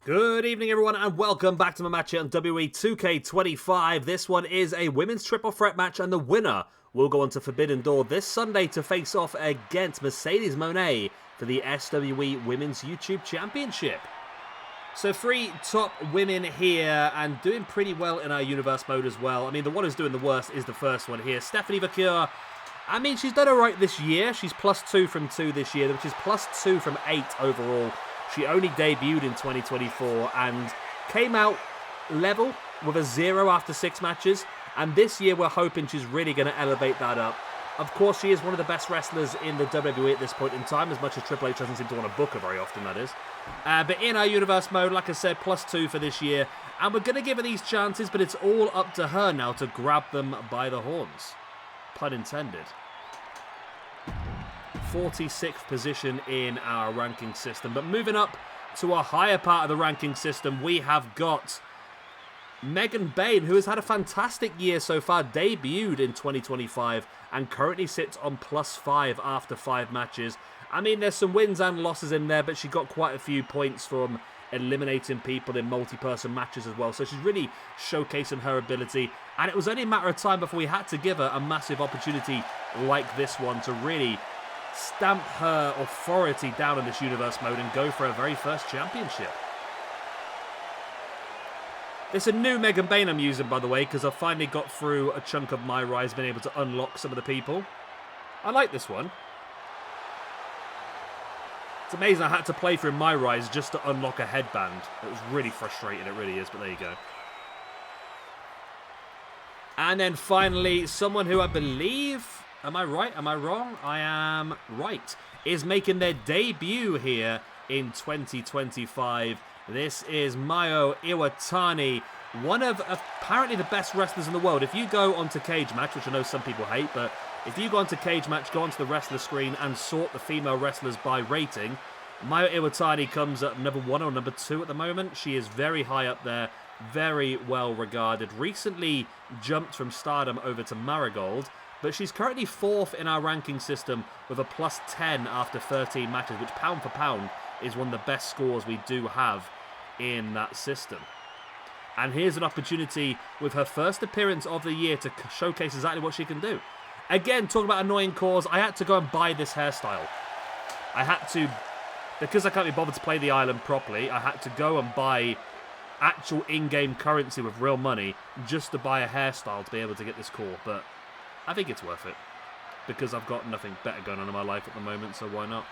Good evening, everyone, and welcome back to my match here on WWE 2K25. This one is a women's triple threat match, and the winner will go on to Forbidden Door this Sunday to face off against Mercedes Moné for the SWE Women's YouTube Championship. So 3 top women here, and doing pretty well in our universe mode as well. I mean, the one who's doing the worst is the first one here, Stephanie Vaquer. I mean, she's done alright this year. She's +2 from 2 this year, which is +2 from 8 overall. She only debuted in 2024 and came out level with a 0 after 6 matches. And this year we're hoping she's really going to elevate that up. Of course, she is one of the best wrestlers in the WWE at this point in time, as much as Triple H doesn't seem to want to book her very often, that is. But in our universe mode, like I said, +2 for this year. And we're going to give her these chances, but it's all up to her now to grab them by the horns. Pun intended. 46th position in our ranking system. But moving up to a higher part of the ranking system, we have got Megan Bayne, who has had a fantastic year so far, debuted in 2025 and currently sits on +5 after 5 matches. I mean, there's some wins and losses in there, but she got quite a few points from eliminating people in multi-person matches as well. So she's really showcasing her ability. And it was only a matter of time before we had to give her a massive opportunity like this one to really stamp her authority down in this universe mode and go for her very first championship. It's a new Megan Bayne I'm using, by the way, because I've finally got through a chunk of my rise, been able to unlock some of the people. I like this one. It's amazing I had to play through my rise just to unlock a headband. It was really frustrating, it really is, but there you go. And then finally, someone who I believe... Am I right? Am I wrong? I am right. Is making their debut here in 2025. This is Mayu Iwatani, one of apparently the best wrestlers in the world. If you go onto Cage Match, which I know some people hate, but if you go onto Cage Match, go onto the wrestler screen and sort the female wrestlers by rating, Mayu Iwatani comes at number 1 or number 2 at the moment. She is very high up there, very well regarded. Recently jumped from Stardom over to Marigold, but she's currently 4th in our ranking system with a +10 after 13 matches, which pound for pound is one of the best scores we do have in that system. And here's an opportunity with her first appearance of the year to showcase exactly what she can do. Again, talking about annoying cause, I had to go and buy this hairstyle. I had to, because I can't be bothered to play the island properly, I had to go and buy actual in-game currency with real money just to buy a hairstyle to be able to get this core, but I think it's worth it, because I've got nothing better going on in my life at the moment, so why not?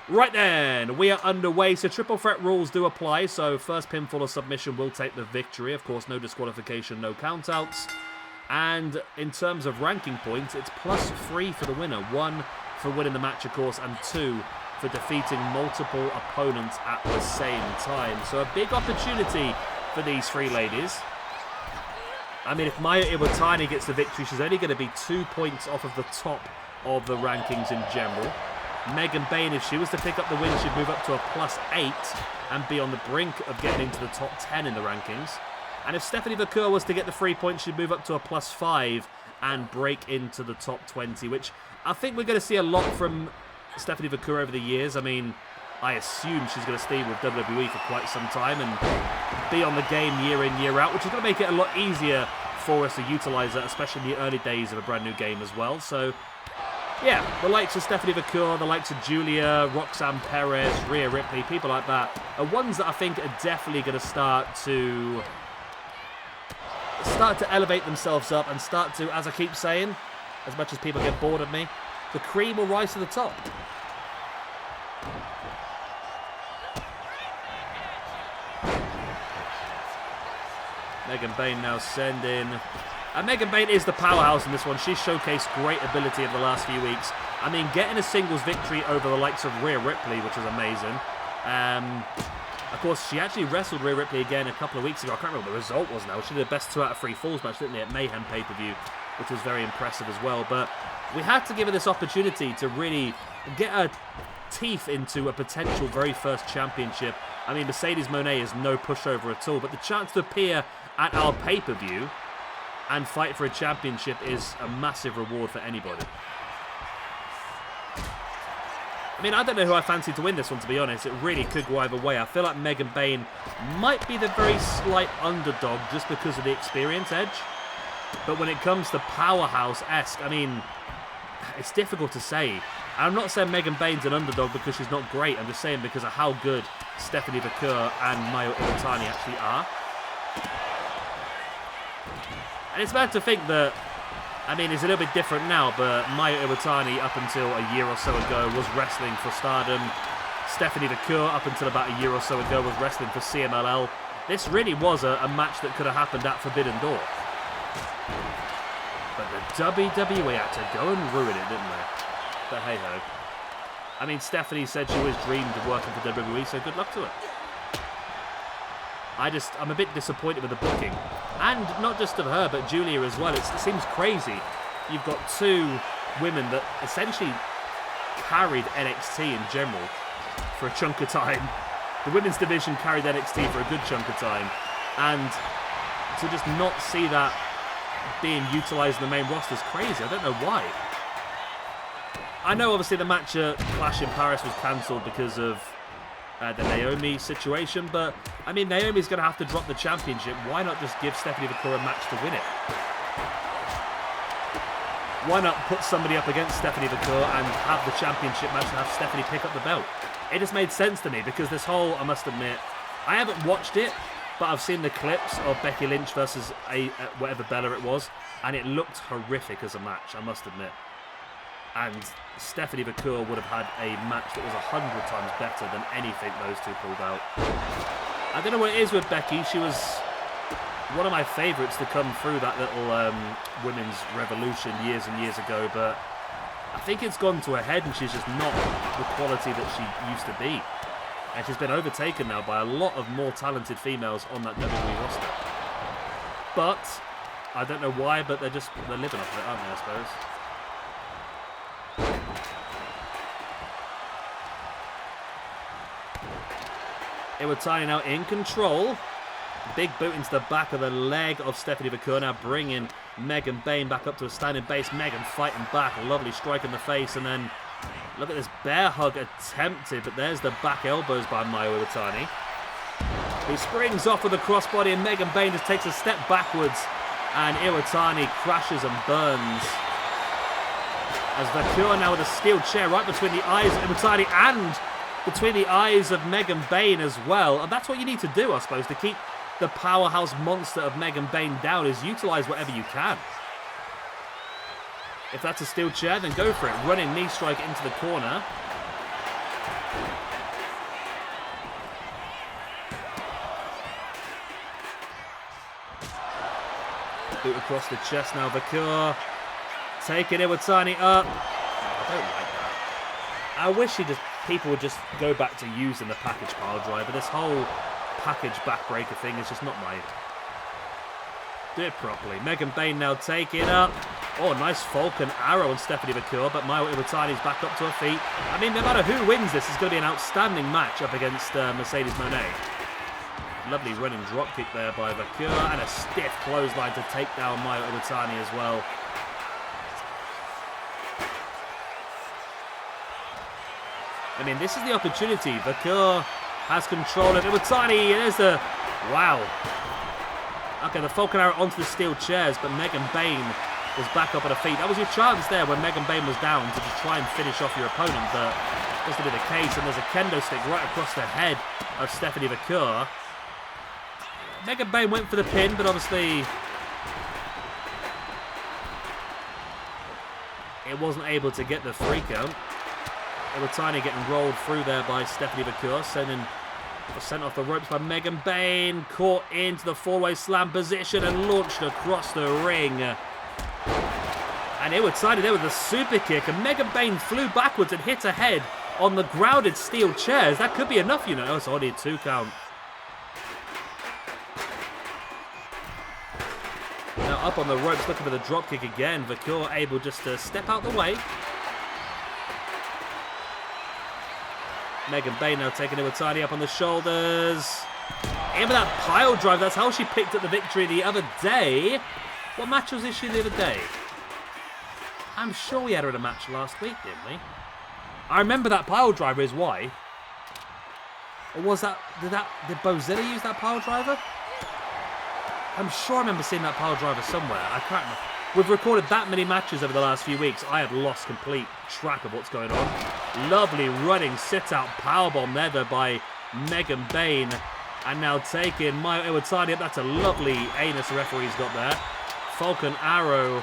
Right then, we are underway, so triple threat rules do apply, so first pinfall or submission will take the victory. Of course, no disqualification, no countouts. And in terms of ranking points, it's +3 for the winner. 1 for winning the match, of course, and 2 for defeating multiple opponents at the same time. So a big opportunity for these 3 ladies. I mean, if Mayu Iwatani gets the victory, she's only going to be 2 points off of the top of the rankings in general. Megan Bayne, if she was to pick up the win, she'd move up to a +8 and be on the brink of getting into the top 10 in the rankings. And if Stephanie Vaquer was to get the 3 points, she'd move up to a +5 and break into the top 20, which I think we're going to see a lot from Stephanie Vaquer over the years. I mean, I assume she's going to stay with WWE for quite some time and be on the game year in, year out, which is going to make it a lot easier for us to utilize her, especially in the early days of a brand new game as well. So, yeah, the likes of Stephanie Vaquer, the likes of Julia, Roxanne Perez, Rhea Ripley, people like that, are ones that I think are definitely going to start to elevate themselves up and start to, as I keep saying, as much as people get bored of me, the cream will rise to the top. Megan Bayne now sending... And Megan Bayne is the powerhouse in this one. She's showcased great ability in the last few weeks. I mean, getting a singles victory over the likes of Rhea Ripley, which is amazing. Of course, she actually wrestled Rhea Ripley again a couple of weeks ago. I can't remember what the result was now. She did the best 2 out of 3 falls match, didn't they, at Mayhem pay-per-view, which was very impressive as well. But we had to give her this opportunity to really get her teeth into a potential very first championship. I mean, Mercedes Moné is no pushover at all, but the chance to appear at our pay-per-view and fight for a championship is a massive reward for anybody. I mean, I don't know who I fancy to win this one, to be honest. It really could go either way. I feel like Megan Bayne might be the very slight underdog just because of the experience edge. But when it comes to powerhouse-esque, I mean, it's difficult to say. I'm not saying Megan Bayne's an underdog because she's not great. I'm just saying because of how good Stephanie Vaquer and Mayu Iwatani actually are. And it's bad to think that, I mean, it's a little bit different now, but Mayu Iwatani, up until a year or so ago, was wrestling for Stardom. Stephanie Vaquer, up until about a year or so ago, was wrestling for CMLL. This really was a match that could have happened at Forbidden Door. But the WWE had to go and ruin it, didn't they? But hey-ho. I mean, Stephanie said she always dreamed of working for WWE, so good luck to her. I'm a bit disappointed with the booking. And not just of her, but Julia as well. It seems crazy. You've got two women that essentially carried NXT in general for a chunk of time. The women's division carried NXT for a good chunk of time. And to just not see that being utilised in the main roster is crazy. I don't know why. I know obviously the match at Clash in Paris was cancelled because of the Naomi situation, but I mean, Naomi's going to have to drop the championship. Why not just give Stephanie Vaquer a match to win it? Why not put somebody up against Stephanie Vaquer and have the championship match and have Stephanie pick up the belt? It just made sense to me because this whole, I must admit, I haven't watched it, but I've seen the clips of Becky Lynch versus whatever Bella it was, and it looked horrific as a match, I must admit. And Stephanie Vaquer would have had a match that was 100 times better than anything those two pulled out. I don't know what it is with Becky. She was one of my favourites to come through that little women's revolution years and years ago, but I think it's gone to her head and she's just not the quality that she used to be. And she's been overtaken now by a lot of more talented females on that WWE roster. But I don't know why, but they're living off of it, aren't they, I suppose? Iwatani now in control. Big boot into the back of the leg of Stephanie Vaquer, now bringing Megan Bayne back up to a standing base. Megan fighting back, a lovely strike in the face, and then look at this bear hug attempted, but there's the back elbows by Mayu Iwatani. He springs off with a crossbody, and Megan Bayne just takes a step backwards, and Iwatani crashes and burns. As Vaquer now with a steel chair right between the eyes of Iwatani and between the eyes of Megan Bayne as well. And that's what you need to do, I suppose, to keep the powerhouse monster of Megan Bayne down, is utilise whatever you can. If that's a steel chair, then go for it. Running knee strike into the corner. Boot across the chest now, Vaquer. Taking Iwatani up. I don't like that. I wish people would just go back to using the package pile driver. This whole package backbreaker thing is just not my... Do it properly. Megan Bayne now taking up. Oh, nice Falcon arrow on Stephanie Vaquer, but Mayu Iwatani's back up to her feet. I mean, no matter who wins this, it's going to be an outstanding match up against Mercedes Moné. Lovely running dropkick there by Vaquer, and a stiff clothesline to take down Mayu Iwatani as well. I mean, this is the opportunity. Vaquer has control of Iwatani. There's the... Wow. Okay, the Falcon arrow onto the steel chairs, but Megan Bayne was back up at her feet. That was your chance there when Megan Bayne was down to just try and finish off your opponent, but that's to be the case. And there's a kendo stick right across the head of Stephanie Vaquer. Megan Bayne went for the pin, but obviously it wasn't able to get the 3 count. Iwatani getting rolled through there by Stephanie Vaquer, sent off the ropes by Megan Bayne, caught into the four-way slam position and launched across the ring. And Iwatani there with a super kick, and Megan Bayne flew backwards and hit her head on the grounded steel chairs. That could be enough, you know. It's only a 2 count. Now up on the ropes, looking for the drop kick again. Vaquer able just to step out the way. Megan Bayne now taking Iwatani up on the shoulders. In with that pile drive. That's how she picked up the victory the other day. What match was she the other day? I'm sure we had her in a match last week, didn't we? I remember that pile driver is why. Or was that... Did Bozilla use that pile driver? I'm sure I remember seeing that pile driver somewhere. I can't remember. We've recorded that many matches over the last few weeks. I have lost complete track of what's going on. Lovely running sit-out powerbomb there, though, by Megan Bayne. And now taking Mayu Iwatani up. That's a lovely anus the referee's got there. Falcon Arrow.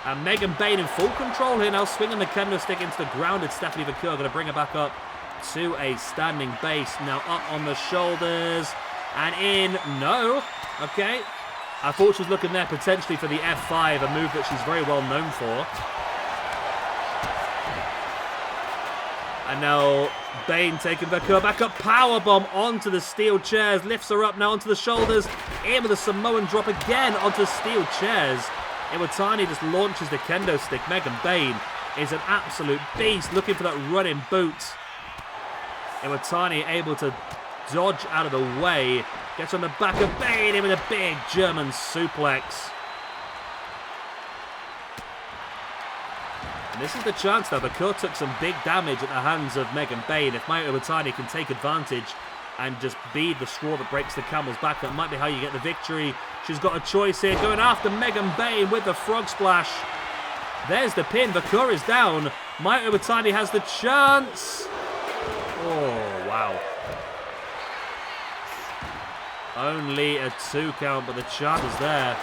And Megan Bayne in full control here now, swinging the kendo stick into the grounded Stephanie Vaquer. Going to bring her back up to a standing base. Now up on the shoulders. And in. No. Okay. I thought she was looking there potentially for the F5, a move that she's very well known for. And now Bayne taking Vaquer back up. Powerbomb onto the steel chairs. Lifts her up now onto the shoulders. In with a Samoan drop again onto the steel chairs. Iwatani just launches the kendo stick. Megan Bayne is an absolute beast, looking for that running boot. Iwatani able to dodge out of the way. Gets on the back of Bayne in with a big German suplex. And this is the chance though. Vaquer took some big damage at the hands of Megan Bayne. If Mayu Iwatani can take advantage and just be the straw that breaks the camel's back, that might be how you get the victory. She's got a choice here, going after Megan Bayne with the frog splash. There's the pin. Vaquer is down. Mayu Iwatani has the chance. Oh, wow. Only a 2 count, but the chance is there.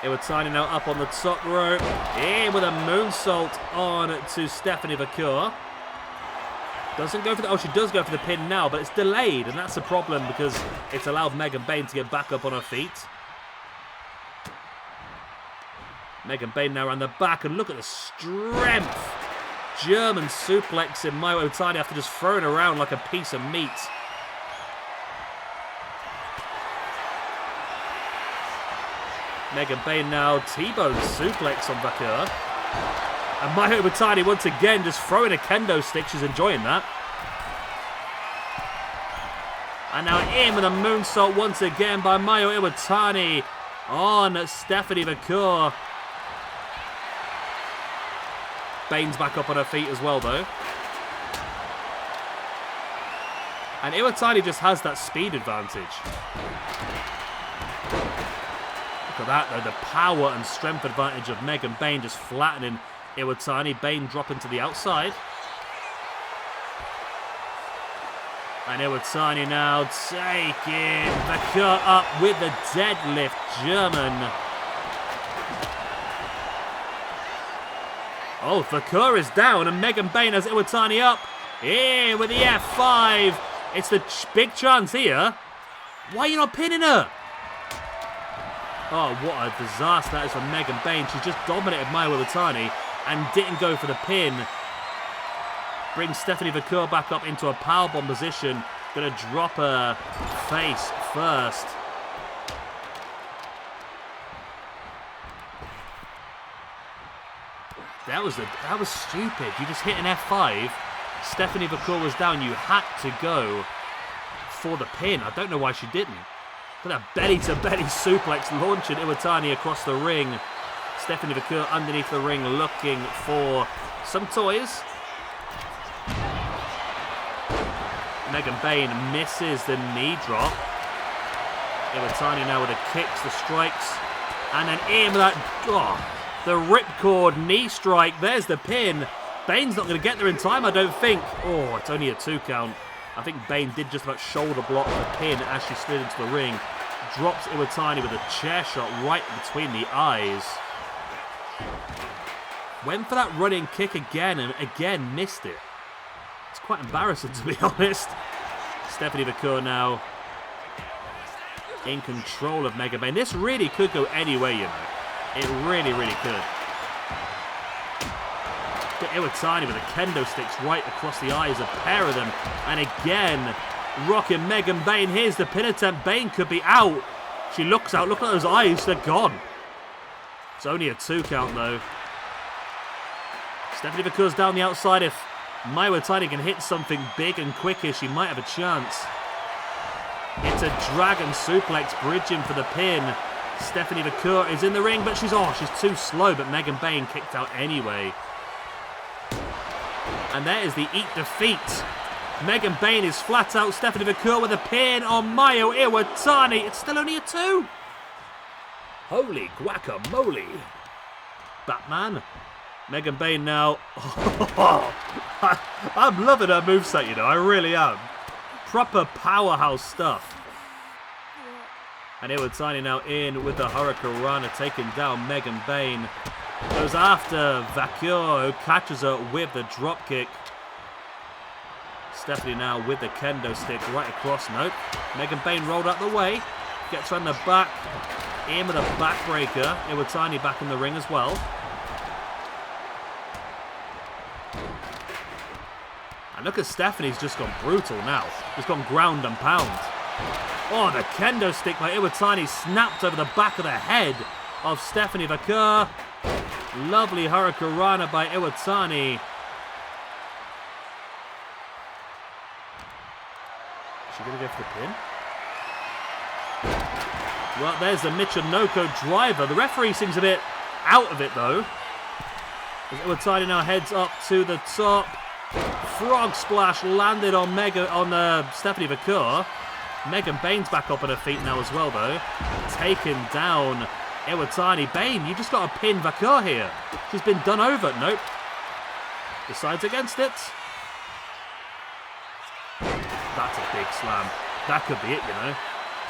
Iwatani now up on the top rope. In with a moonsault on to Stephanie Vaquer. Doesn't go for the... Oh, she does go for the pin now, but it's delayed, and that's a problem because it's allowed Megan Bayne to get back up on her feet. Megan Bayne now around the back, and look at the strength. German suplex in Mayu Iwatani after just throwing around like a piece of meat. Megan Bayne now T-bone suplex on Vaquer. And Mayu Iwatani once again just throwing a kendo stick. She's enjoying that. And now in with a moonsault once again by Mayu Iwatani on Stephanie Vaquer. Bayne's back up on her feet as well, though. And Iwatani just has that speed advantage. Look at that, though. The power and strength advantage of Megan Bayne just flattening Iwatani. Bayne dropping to the outside. And Iwatani now taking Vaquer up with the deadlift German. Oh, Vaquer is down, and Megan Bayne has Iwatani up. In with the F5. It's the big chance here. Why are you not pinning her? Oh, what a disaster that is for Megan Bayne. She's just dominated Mayu Iwatani and didn't go for the pin. Brings Stephanie Vaquer back up into a powerbomb position. Going to drop her face first. That was stupid. You just hit an F5. Stephanie Vaquer was down. You had to go for the pin. I don't know why she didn't. Look at that belly-to-belly suplex launching Iwatani across the ring. Stephanie Vaquer underneath the ring looking for some toys. Megan Bayne misses the knee drop. Iwatani now with the kicks, the strikes, and then in with that... Oh, the ripcord knee strike. There's the pin. Bayne's not going to get there in time, I don't think. Oh, it's only a 2 count. I think Bayne did just about shoulder block the pin as she slid into the ring. Drops Iwatani with a chair shot right between the eyes. Went for that running kick again and again missed it. It's quite embarrassing, to be honest. Stephanie Vaquer now in control of Megan Bayne. This really could go any way, you know. It really, really could. Iwatani with the kendo sticks right across the eyes, a pair of them. And again, rocking Megan Bayne. Here's the pin attempt. Bayne could be out. She looks out. Look at those eyes. They're gone. It's only a 2 count, though. Stephanie Vaquer's down the outside. If Mayu Iwatani can hit something big and quicker, she might have a chance. It's a dragon suplex, bridging for the pin. Stephanie Vaquer is in the ring, but she's too slow, but Megan Bayne kicked out anyway. And there is the Eat Defeat. Megan Bayne is flat out. Stephanie Vaquer with a pin on Mayu Iwatani. It's still only a 2. Holy guacamole. Batman. Megan Bayne now. I'm loving her moveset, you know. I really am. Proper powerhouse stuff. And Iwatani now in with the Hurricanrana, taking down Megan Bayne. Goes after Vaquer, who catches her with the dropkick. Stephanie now with the kendo stick right across. Nope. Megan Bayne rolled out the way. Gets her in the back. In with a backbreaker. Iwatani back in the ring as well. And look at Stephanie's just gone brutal now. Just gone ground and pound. Oh, the kendo stick by Iwatani snapped over the back of the head of Stephanie Vaquer. Lovely Hurricanrana by Iwatani. Is she going to go for the pin? Well, there's the Michinoku driver. The referee seems a bit out of it, though. As Iwatani now heads up to the top. Frog splash landed on Stephanie Vaquer. Megan Bayne's back up on her feet now as well, though. Taken down Iwatani. Bayne, you just got to pin Vaquer here. She's been done over. Nope. Decides against it. That's a big slam. That could be it, you know.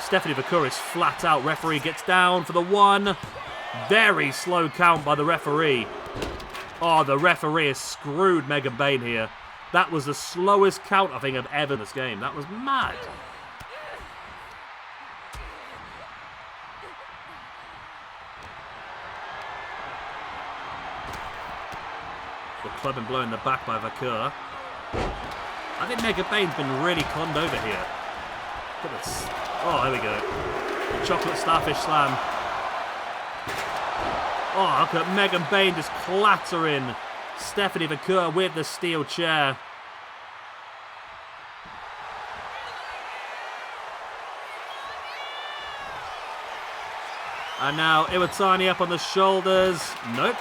Stephanie Vaquer is flat out. Referee gets down for the 1. Very slow count by the referee. Oh, the referee has screwed Megan Bayne here. That was the slowest count I think I've ever in this game. That was mad. The club and blow in the back by Vaquer. I think Megan Bayne's been really conned over here. Look at this. Oh, there we go. The chocolate starfish slam. Oh, look at Megan Bayne just clattering Stephanie Vaquer with the steel chair. And now Iwatani up on the shoulders. Nope.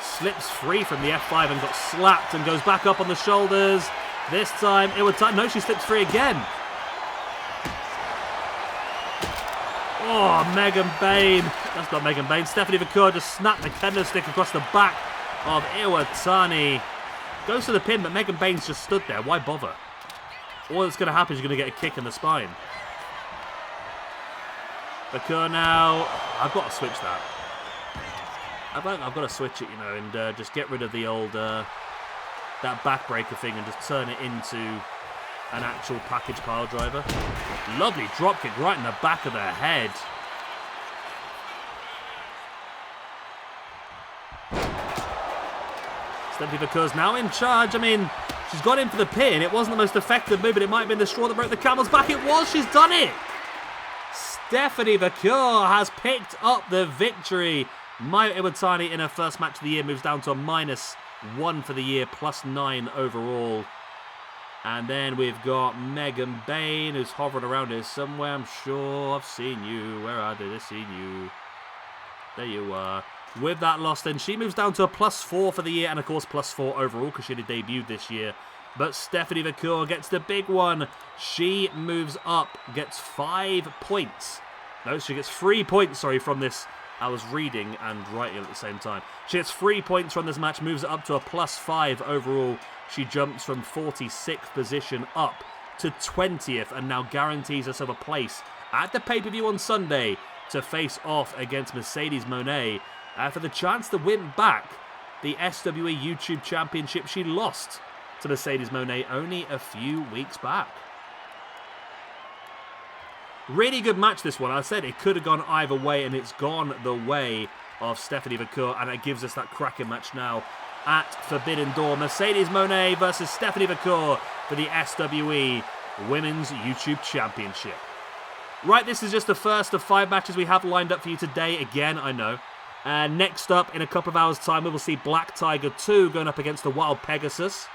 Slips free from the F5 and got slapped and goes back up on the shoulders. This time Iwatani. No, she slips free again. Oh, Megan Bayne. That's not Megan Bayne. Stephanie Vaquer just snapped the kendo stick across the back of Iwatani. Goes to the pin, but Megan Bayne's just stood there. Why bother? All that's going to happen is you're going to get a kick in the spine. Vaquer now. I've got to switch that. I've got to switch it, you know, and just get rid of the old that backbreaker thing and just turn it into an actual package pile driver. Lovely dropkick right in the back of the head. Stephanie Vaquer's now in charge. I mean, she's got in for the pin. It wasn't the most effective move, but it might have been the straw that broke the camel's back. It was. She's done it. Stephanie Vaquer has picked up the victory. Mayu Iwatani in her first match of the year moves down to a -1 for the year, +9 overall. And then we've got Megan Bayne, who's hovering around here somewhere. I'm sure I've seen you. Where are they? They've seen you. There you are. With that loss, then she moves down to a +4 for the year, and of course +4 overall because she had debuted this year. But Stephanie Vaquer gets the big one. She moves up, gets 5 points. No, she gets 3 points, sorry, from this. I was reading and writing at the same time. She gets 3 points from this match, moves it up to a +5 overall. She jumps from 46th position up to 20th and now guarantees herself a place at the pay-per-view on Sunday to face off against Mercedes Moné for the chance to win back the SWE YouTube Championship she lost to Mercedes Moné only a few weeks back. Really good match, this one. I said it could have gone either way, and it's gone the way of Stephanie Vaquer, and it gives us that cracking match now at Forbidden Door. Mercedes Moné versus Stephanie Vaquer for the SWE Women's YouTube Championship. Right, this is just the first of 5 matches we have lined up for you today. Again, I know. Next up, in a couple of hours' time, we will see Black Tiger 2 going up against the Wild Pegasus.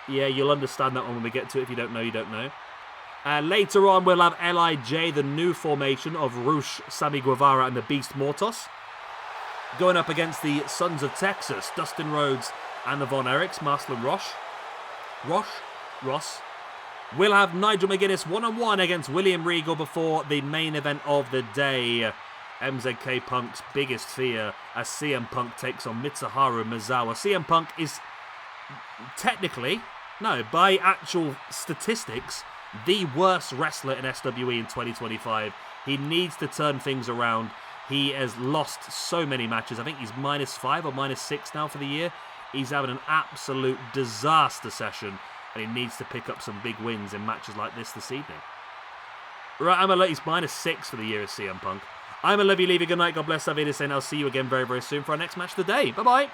Yeah, you'll understand that one when we get to it. If you don't know, you don't know. Later on, we'll have LIJ, the new formation of Rush, Sammy Guevara, and the Beast Mortos, going up against the Sons of Texas, Dustin Rhodes and the Von Erichs, Marcel and Ross. We'll have Nigel McGuinness one-on-one against William Regal before the main event of the day. MZK Punk's biggest fear as CM Punk takes on Mitsuharu Misawa. CM Punk is technically, no, by actual statistics, the worst wrestler in SWE in 2025. He needs to turn things around. He has lost so many matches. I think he's -5 or -6 now for the year. He's having an absolute disaster session, and he needs to pick up some big wins in matches like this evening. Right, he's -6 for the year as CM Punk. I'm Olivia Levy. Good night. God bless. I'll see you again very, very soon for our next match of the day. Bye-bye.